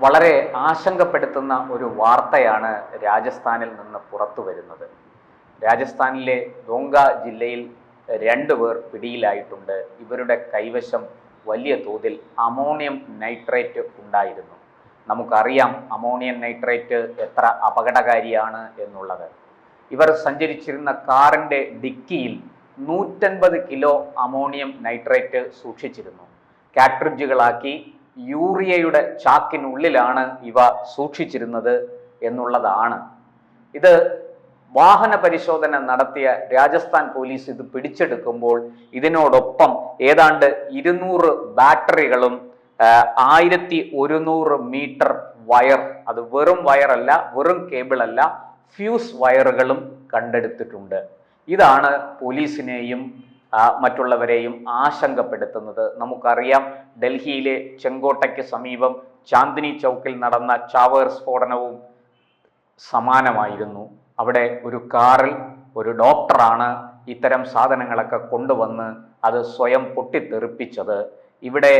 വളരെ ആശങ്കപ്പെടുത്തുന്ന ഒരു വാർത്തയാണ് രാജസ്ഥാനിൽ നിന്ന് പുറത്തു വരുന്നത്. രാജസ്ഥാനിലെ ദോങ്ക ജില്ലയിൽ 2 പേർ പിടിയിലായിട്ടുണ്ട്. ഇവരുടെ കൈവശം വലിയ തോതിൽ അമോണിയം നൈട്രേറ്റ് ഉണ്ടായിരുന്നു. നമുക്കറിയാം അമോണിയം നൈട്രേറ്റ് എത്ര അപകടകാരിയാണ് എന്നുള്ളത്. ഇവർ സഞ്ചരിച്ചിരുന്ന കാറിൻ്റെ ഡിക്കിയിൽ 150 കിലോ അമോണിയം നൈട്രേറ്റ് സൂക്ഷിച്ചിരുന്നു. കാട്രിഡ്ജുകളാക്കി യൂറിയയുടെ ചാക്കിനുള്ളിലാണ് ഇവ സൂക്ഷിച്ചിരുന്നത് എന്നുള്ളതാണ്. ഇത് വാഹന പരിശോധന നടത്തിയ രാജസ്ഥാൻ പോലീസ് ഇത് പിടിച്ചെടുക്കുമ്പോൾ ഇതിനോടൊപ്പം ഏതാണ്ട് 200 ബാറ്ററികളും 1100 മീറ്റർ വയർ, അത് വെറും വയറല്ല, വെറും കേബിളല്ല, ഫ്യൂസ് വയറുകളും കണ്ടെടുത്തിട്ടുണ്ട്. ഇതാണ് പോലീസിനെയും മറ്റുള്ളവരെയും ആശങ്കപ്പെടുത്തുന്നത്. നമുക്കറിയാം ഡൽഹിയിലെ ചെങ്കോട്ടയ്ക്ക് സമീപം ചാന്ദിനി ചൗക്കിൽ നടന്ന ചാവേർ സ്ഫോടനവും സമാനമായിരുന്നു. അവിടെ ഒരു കാറിൽ ഒരു ഡോക്ടറാണ് ഇത്തരം സാധനങ്ങളൊക്കെ കൊണ്ടുവന്ന് അത് സ്വയം പൊട്ടിത്തെറിപ്പിച്ചത്. ഇവിടെ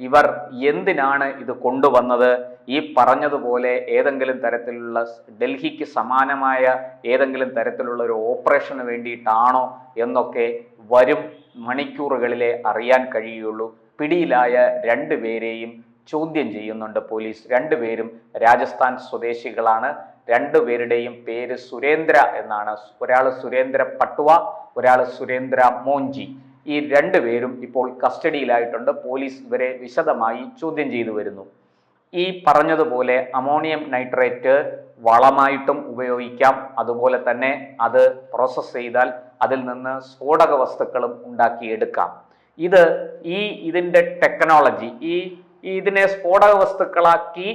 ഇവർ എന്തിനാണ് ഇത് കൊണ്ടുവന്നത്? ഈ പറഞ്ഞതുപോലെ ഏതെങ്കിലും തരത്തിലുള്ള ഡൽഹിക്ക് സമാനമായ ഏതെങ്കിലും തരത്തിലുള്ള ഒരു ഓപ്പറേഷന് വേണ്ടിയിട്ടാണോ എന്നൊക്കെ വരും മണിക്കൂറുകളിലെ അറിയാൻ കഴിയുള്ളൂ. പിടിയിലായ 2 പേരെയും ചോദ്യം ചെയ്യുന്നുണ്ട് പോലീസ്. 2 പേരും രാജസ്ഥാൻ സ്വദേശികളാണ്. 2 പേരുടെയും പേര് സുരേന്ദ്ര എന്നാണ്. ഒരാൾ സുരേന്ദ്ര പട്വ, ഒരാൾ സുരേന്ദ്ര മോഞ്ചി. ഈ 2 പേരും ഇപ്പോൾ കസ്റ്റഡിയിലായിട്ടുണ്ട്. പോലീസ് ഇവരെ വിശദമായി ചോദ്യം ചെയ്തു വരുന്നു. ഈ പറഞ്ഞതുപോലെ അമോണിയം നൈട്രേറ്റ് വളമായിട്ടും ഉപയോഗിക്കാം. അതുപോലെ തന്നെ അത് പ്രോസസ്സ് ചെയ്താൽ അതിൽ നിന്ന് സ്ഫോടക വസ്തുക്കളും ഉണ്ടാക്കിയെടുക്കാം. ഇതിൻ്റെ ടെക്നോളജി, ഇതിനെ സ്ഫോടക വസ്തുക്കളാക്കി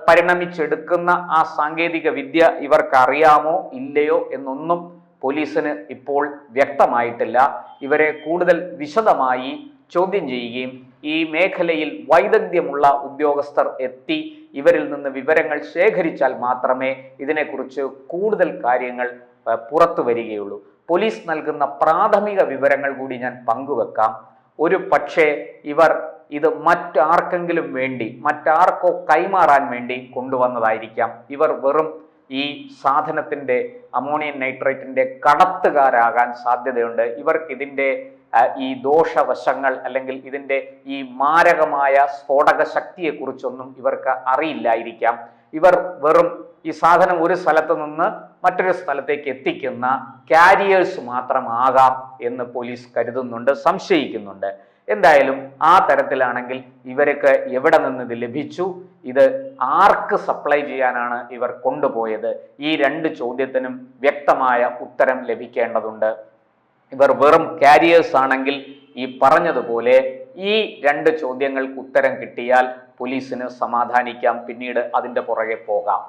പരിണമിച്ചെടുക്കുന്ന ആ സാങ്കേതിക വിദ്യ ഇവർക്ക് അറിയാമോ ഇല്ലയോ എന്നൊന്നും പോലീസിന് ഇപ്പോൾ വ്യക്തമായിട്ടില്ല. ഇവരെ കൂടുതൽ വിശദമായി ചോദ്യം ചെയ്യുകയും ഈ മേഖലയിൽ വൈദഗ്ധ്യമുള്ള ഉദ്യോഗസ്ഥർ എത്തി ഇവരിൽ നിന്ന് വിവരങ്ങൾ ശേഖരിച്ചാൽ മാത്രമേ ഇതിനെക്കുറിച്ച് കൂടുതൽ കാര്യങ്ങൾ പുറത്തു വരികയുള്ളൂ. പോലീസ് നൽകുന്ന പ്രാഥമിക വിവരങ്ങൾ കൂടി ഞാൻ പങ്കുവെക്കാം. ഒരു പക്ഷേ ഇവർ ഇത് മറ്റാർക്കെങ്കിലും വേണ്ടി, മറ്റാർക്കോ കൈമാറാൻ വേണ്ടി കൊണ്ടുവന്നതായിരിക്കാം. ഇവർ വെറും ഈ സാധനത്തിൻ്റെ, അമോണിയം നൈട്രേറ്റിൻ്റെ കടത്തുകാരാകാൻ സാധ്യതയുണ്ട്. ഇവർക്ക് ഇതിൻ്റെ ഈ ദോഷവശങ്ങൾ അല്ലെങ്കിൽ ഇതിൻ്റെ ഈ മാരകമായ സ്ഫോടക ശക്തിയെക്കുറിച്ചൊന്നും ഇവർക്ക് അറിയില്ലായിരിക്കാം. ഇവർ വെറും ഈ സാധനം ഒരു സ്ഥലത്ത് നിന്ന് മറ്റൊരു സ്ഥലത്തേക്ക് എത്തിക്കുന്ന കാരിയേഴ്സ് മാത്രമാകാം എന്ന് പോലീസ് കരുതുന്നുണ്ട്, സംശയിക്കുന്നുണ്ട്. എന്തായാലും ആ തരത്തിലാണെങ്കിൽ ഇവർക്ക് എവിടെ നിന്ന് ഇത് ലഭിച്ചു, ഇത് ആർക്ക് സപ്ലൈ ചെയ്യാനാണ് ഇവർ കൊണ്ടുപോയത്? ഈ 2 ചോദ്യത്തിനും വ്യക്തമായ ഉത്തരം ലഭിക്കേണ്ടതുണ്ട്. ഇവർ വെറും കാരിയേഴ്സ് ആണെങ്കിൽ ഈ പറഞ്ഞതുപോലെ ഈ 2 ചോദ്യങ്ങൾക്ക് ഉത്തരം കിട്ടിയാൽ പോലീസിന് സമാധാനിക്കാം, പിന്നീട് അതിൻ്റെ പുറകെ പോകാം.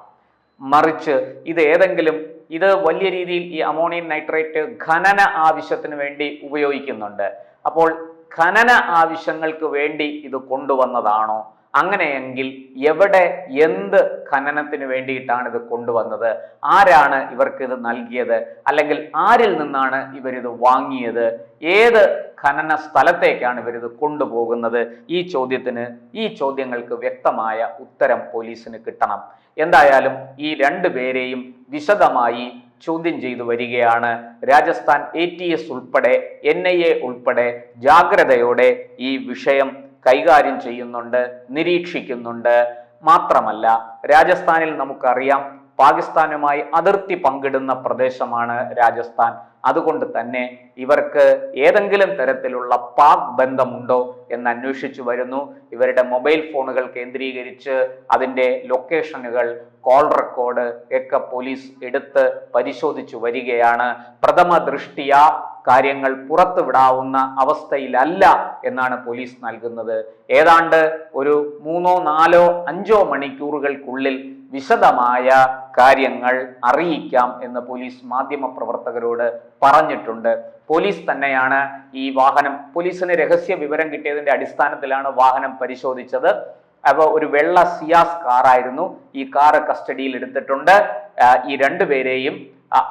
മറിച്ച് ഇത് വലിയ രീതിയിൽ ഈ അമോണിയം നൈട്രേറ്റ് ഖനന ആവശ്യത്തിന് വേണ്ടി ഉപയോഗിക്കുന്നുണ്ട്. അപ്പോൾ ഖനന ആവശ്യങ്ങൾക്ക് വേണ്ടി ഇത് കൊണ്ടുവന്നതാണോ? അങ്ങനെയെങ്കിൽ എവിടെ, എന്ത് ഖനനത്തിന് വേണ്ടിയിട്ടാണ് ഇത് കൊണ്ടുവന്നത്? ആരാണ് ഇവർക്ക് ഇത് നൽകിയത്? അല്ലെങ്കിൽ ആരിൽ നിന്നാണ് ഇവരിത് വാങ്ങിയത്? ഏത് ഖനന സ്ഥലത്തേക്കാണ് ഇവരിത് കൊണ്ടുപോകുന്നത്? ഈ ചോദ്യങ്ങൾക്ക് വ്യക്തമായ ഉത്തരം പോലീസിന് കിട്ടണം. എന്തായാലും ഈ 2 പേരെയും വിശദമായി ചോദ്യം ചെയ്തു വരികയാണ്. രാജസ്ഥാൻ ATS ഉൾപ്പെടെ NIA ഉൾപ്പെടെ ജാഗ്രതയോടെ ഈ വിഷയം കൈകാര്യം ചെയ്യുന്നുണ്ട്, നിരീക്ഷിക്കുന്നുണ്ട്. മാത്രമല്ല രാജസ്ഥാനിൽ നമുക്കറിയാം പാകിസ്ഥാനുമായി അതിർത്തി പങ്കിടുന്ന പ്രദേശമാണ് രാജസ്ഥാൻ. അതുകൊണ്ട് തന്നെ ഇവർക്ക് ഏതെങ്കിലും തരത്തിലുള്ള പാക് ബന്ധമുണ്ടോ എന്ന് അന്വേഷിച്ചു വരുന്നു. ഇവരുടെ മൊബൈൽ ഫോണുകൾ കേന്ദ്രീകരിച്ച് അതിൻ്റെ ലൊക്കേഷനുകൾ, കോൾ റെക്കോർഡ് ഒക്കെ പോലീസ് എടുത്ത് പരിശോധിച്ചു വരികയാണ്. പ്രഥമ ദൃഷ്ടിയാ കാര്യങ്ങൾ പുറത്തുവിടാവുന്ന അവസ്ഥയിലല്ല എന്നാണ് പോലീസ് നൽകുന്നത്. ഏതാണ്ട് ഒരു 3, 4, 5 മണിക്കൂറുകൾക്കുള്ളിൽ വിശദമായ കാര്യങ്ങൾ അറിയിക്കാം എന്ന് പോലീസ് മാധ്യമപ്രവർത്തകരോട് പറഞ്ഞിട്ടുണ്ട്. പോലീസ് തന്നെയാണ് ഈ വാഹനം, പോലീസിന് രഹസ്യ വിവരം കിട്ടിയതിൻ്റെ അടിസ്ഥാനത്തിലാണ് വാഹനം പരിശോധിച്ചത്. അപ്പോൾ ഒരു വെള്ള സിയാസ് കാറായിരുന്നു. ഈ കാറ് കസ്റ്റഡിയിൽ എടുത്തിട്ടുണ്ട്. ഈ 2 പേരെയും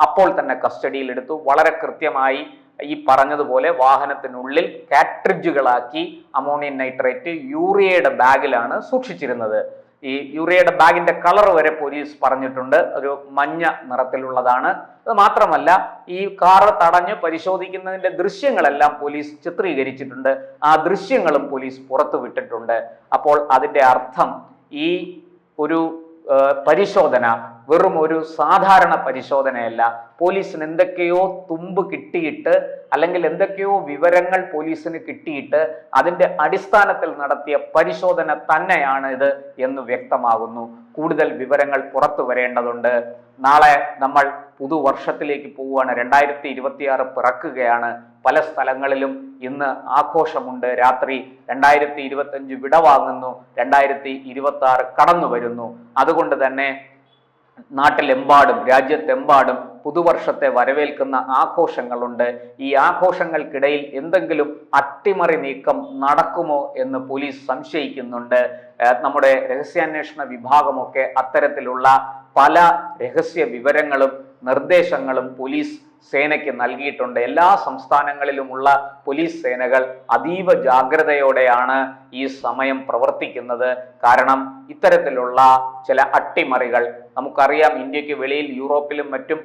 അപ്പോൾ തന്നെ കസ്റ്റഡിയിൽ എടുത്തു. വളരെ കൃത്യമായി ഈ പറഞ്ഞതുപോലെ വാഹനത്തിനുള്ളിൽ കാട്രിഡ്ജുകളാക്കി അമോണിയം നൈട്രേറ്റ് യൂറിയയുടെ ബാഗിലാണ് സൂക്ഷിച്ചിരുന്നത്. ഈ യൂറിയയുടെ ബാഗിന്റെ കളർ വരെ പോലീസ് പറഞ്ഞിട്ടുണ്ട്, ഒരു മഞ്ഞ നിറത്തിലുള്ളതാണ്. അത് മാത്രമല്ല, ഈ കാറ് തടഞ്ഞ് പരിശോധിക്കുന്നതിന്റെ ദൃശ്യങ്ങളെല്ലാം പോലീസ് ചിത്രീകരിച്ചിട്ടുണ്ട്. ആ ദൃശ്യങ്ങളും പോലീസ് പുറത്തു വിട്ടിട്ടുണ്ട്. അപ്പോൾ അതിന്റെ അർത്ഥം ഈ ഒരു പരിശോധന വെറും ഒരു സാധാരണ പരിശോധനയല്ല. പോലീസിന് എന്തൊക്കെയോ തുമ്പ് കിട്ടിയിട്ട്, അല്ലെങ്കിൽ എന്തൊക്കെയോ വിവരങ്ങൾ പോലീസിന് കിട്ടിയിട്ട് അതിന്റെ അടിസ്ഥാനത്തിൽ നടത്തിയ പരിശോധന തന്നെയാണ് ഇത് എന്ന് വ്യക്തമാകുന്നു. കൂടുതൽ വിവരങ്ങൾ പുറത്തു വരേണ്ടതുണ്ട്. നാളെ നമ്മൾ പുതുവർഷത്തിലേക്ക് പോവുകയാണ്. 2026 പിറക്കുകയാണ്. പല സ്ഥലങ്ങളിലും ഇന്ന് ആഘോഷമുണ്ട്. രാത്രി 2025 വിടവാങ്ങുന്നു, 2026 കടന്നു വരുന്നു. അതുകൊണ്ട് തന്നെ നാട്ടിലെമ്പാടും രാജ്യത്തെമ്പാടും പുതുവർഷത്തെ വരവേൽക്കുന്ന ആഘോഷങ്ങളുണ്ട്. ഈ ആഘോഷങ്ങൾക്കിടയിൽ എന്തെങ്കിലും അട്ടിമറി നീക്കം നടക്കുമോ എന്ന് പോലീസ് സംശയിക്കുന്നുണ്ട്. നമ്മുടെ രഹസ്യാന്വേഷണ വിഭാഗമൊക്കെ അത്തരത്തിലുള്ള പല രഹസ്യ വിവരങ്ങളും നിർദ്ദേശങ്ങളും പോലീസ് സേനയ്ക്ക് നൽകിയിട്ടുണ്ട്. എല്ലാ സംസ്ഥാനങ്ങളിലുമുള്ള പോലീസ് സേനകൾ അതീവ ജാഗ്രതയോടെയാണ് ഈ സമയം പ്രവർത്തിക്കുന്നത്. കാരണം ഇത്തരത്തിലുള്ള ചില അട്ടിമറികൾ നമുക്കറിയാം. ഇന്ത്യക്ക് വെളിയിൽ യൂറോപ്പിലും മറ്റും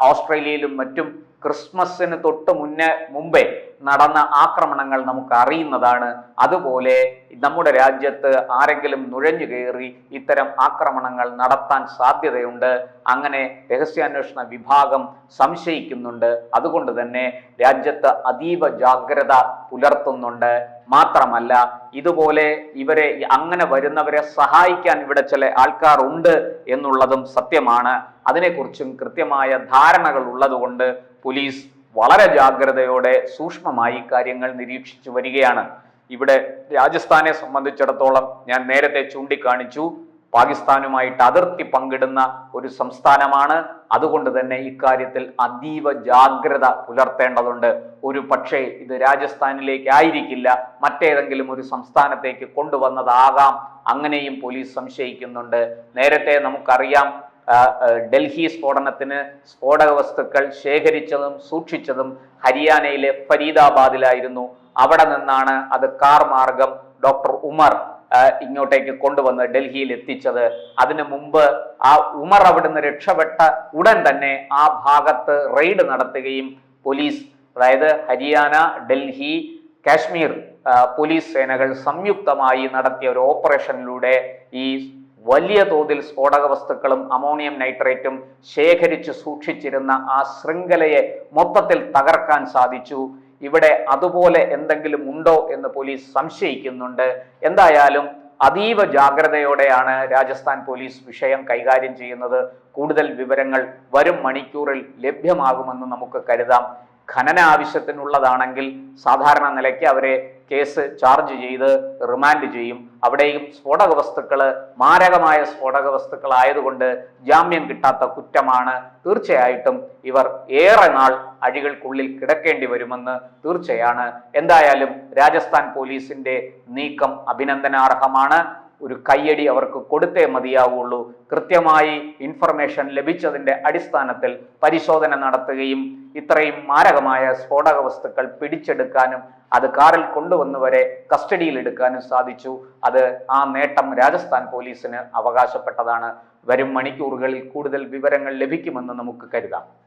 ഓസ്ട്രേലിയയിലും മറ്റും ക്രിസ്മസിന് തൊട്ട് മുമ്പേ നടന്ന ആക്രമണങ്ങൾ നമുക്ക് അറിയുന്നതാണ്. അതുപോലെ നമ്മുടെ രാജ്യത്ത് ആരെങ്കിലും നുഴഞ്ഞു കയറി ഇത്തരം ആക്രമണങ്ങൾ നടത്താൻ സാധ്യതയുണ്ട്. അങ്ങനെ രഹസ്യാന്വേഷണ വിഭാഗം സംശയിക്കുന്നുണ്ട്. അതുകൊണ്ട് തന്നെ രാജ്യത്ത് അതീവ ജാഗ്രത പുലർത്തുന്നുണ്ട്. മാത്രമല്ല, ഇതുപോലെ ഇവരെ അങ്ങനെ വരുന്നവരെ സഹായിക്കാൻ ഇവിടെ ചില ആൾക്കാർ ഉണ്ട് എന്നുള്ളതും സത്യമാണ്. അതിനെക്കുറിച്ചും കൃത്യമായ ധാരണകൾ ഉള്ളതുകൊണ്ട് പോലീസ് വളരെ ജാഗ്രതയോടെ സൂക്ഷ്മമായി കാര്യങ്ങൾ നിരീക്ഷിച്ചു വരികയാണ്. ഇവിടെ രാജസ്ഥാനെ സംബന്ധിച്ചിടത്തോളം ഞാൻ നേരത്തെ ചൂണ്ടിക്കാണിച്ചു, പാകിസ്ഥാനുമായിട്ട് അതിർത്തി പങ്കിടുന്ന ഒരു സംസ്ഥാനമാണ്. അതുകൊണ്ട് തന്നെ ഇക്കാര്യത്തിൽ അതീവ ജാഗ്രത പുലർത്തേണ്ടതുണ്ട്. ഒരു പക്ഷേ ഇത് രാജസ്ഥാനിലേക്ക് ആയിരിക്കില്ല, മറ്റേതെങ്കിലും ഒരു സംസ്ഥാനത്തേക്ക് കൊണ്ടുവന്നതാകാം. അങ്ങനെയും പോലീസ് സംശയിക്കുന്നുണ്ട്. നേരത്തെ നമുക്കറിയാം, ഡൽഹി സ്ഫോടനത്തിന് സ്ഫോടക വസ്തുക്കൾ ശേഖരിച്ചതും സൂക്ഷിച്ചതും ഹരിയാനയിലെ ഫരീദാബാദിലായിരുന്നു. അവിടെ നിന്നാണ് അത് കാർ മാർഗം ഡോക്ടർ ഉമർ ഇങ്ങോട്ടേക്ക് കൊണ്ടുവന്ന് ഡൽഹിയിൽ എത്തിച്ചത്. അതിനു മുമ്പ് ആ ഉമർ അവിടുന്ന് രക്ഷപ്പെട്ട ഉടൻ തന്നെ ആ ഭാഗത്ത് റെയ്ഡ് നടത്തുകയും പോലീസ്, അതായത് ഹരിയാന, ഡൽഹി, കാശ്മീർ പോലീസ് സേനകൾ സംയുക്തമായി നടത്തിയ ഒരു ഓപ്പറേഷനിലൂടെ ഈ വലിയ തോതിൽ സ്ഫോടക വസ്തുക്കളും അമോണിയം നൈട്രേറ്റും ശേഖരിച്ച് സൂക്ഷിച്ചിരുന്ന ആ ശൃംഖലയെ മൊത്തത്തിൽ തകർക്കാൻ സാധിച്ചു. ഇവിടെ അതുപോലെ എന്തെങ്കിലും ഉണ്ടോ എന്ന് പോലീസ് സംശയിക്കുന്നുണ്ട്. എന്തായാലും അതീവ ജാഗ്രതയോടെയാണ് രാജസ്ഥാൻ പോലീസ് വിഷയം കൈകാര്യം ചെയ്യുന്നത്. കൂടുതൽ വിവരങ്ങൾ വരും മണിക്കൂറിൽ ലഭ്യമാകുമെന്ന് നമുക്ക് കരുതാം. ഖനന ആവശ്യത്തിനുള്ളതാണെങ്കിൽ സാധാരണ നിലയ്ക്ക് അവരെ കേസ് ചാർജ് ചെയ്ത് റിമാൻഡ് ചെയ്യും. അവിടെയും സ്ഫോടക വസ്തുക്കള് മാരകമായ സ്ഫോടക വസ്തുക്കളായതുകൊണ്ട് ജാമ്യം കിട്ടാത്ത കുറ്റമാണ്. തീർച്ചയായിട്ടും ഇവർ ഏറെ നാൾ അഴികൾക്കുള്ളിൽ കിടക്കേണ്ടി വരുമെന്ന് തീർച്ചയാണ്. എന്തായാലും രാജസ്ഥാൻ പോലീസിന്റെ നീക്കം അഭിനന്ദനാർഹമാണ്. ഒരു കയ്യടി അവർക്ക് കൊടുത്തേ മതിയാവുള്ളൂ. കൃത്യമായി ഇൻഫർമേഷൻ ലഭിച്ചതിന്റെ അടിസ്ഥാനത്തിൽ പരിശോധന നടത്തുകയും ഇത്രയും മാരകമായ സ്ഫോടക വസ്തുക്കൾ പിടിച്ചെടുക്കാനും അത് കാറിൽ കൊണ്ടുവന്നവരെ കസ്റ്റഡിയിൽ എടുക്കാനും സാധിച്ചു. ആ നേട്ടം രാജസ്ഥാൻ പോലീസിന് അവകാശപ്പെട്ടതാണ്. വരും മണിക്കൂറുകളിൽ കൂടുതൽ വിവരങ്ങൾ ലഭിക്കുമെന്ന് നമുക്ക് കരുതാം.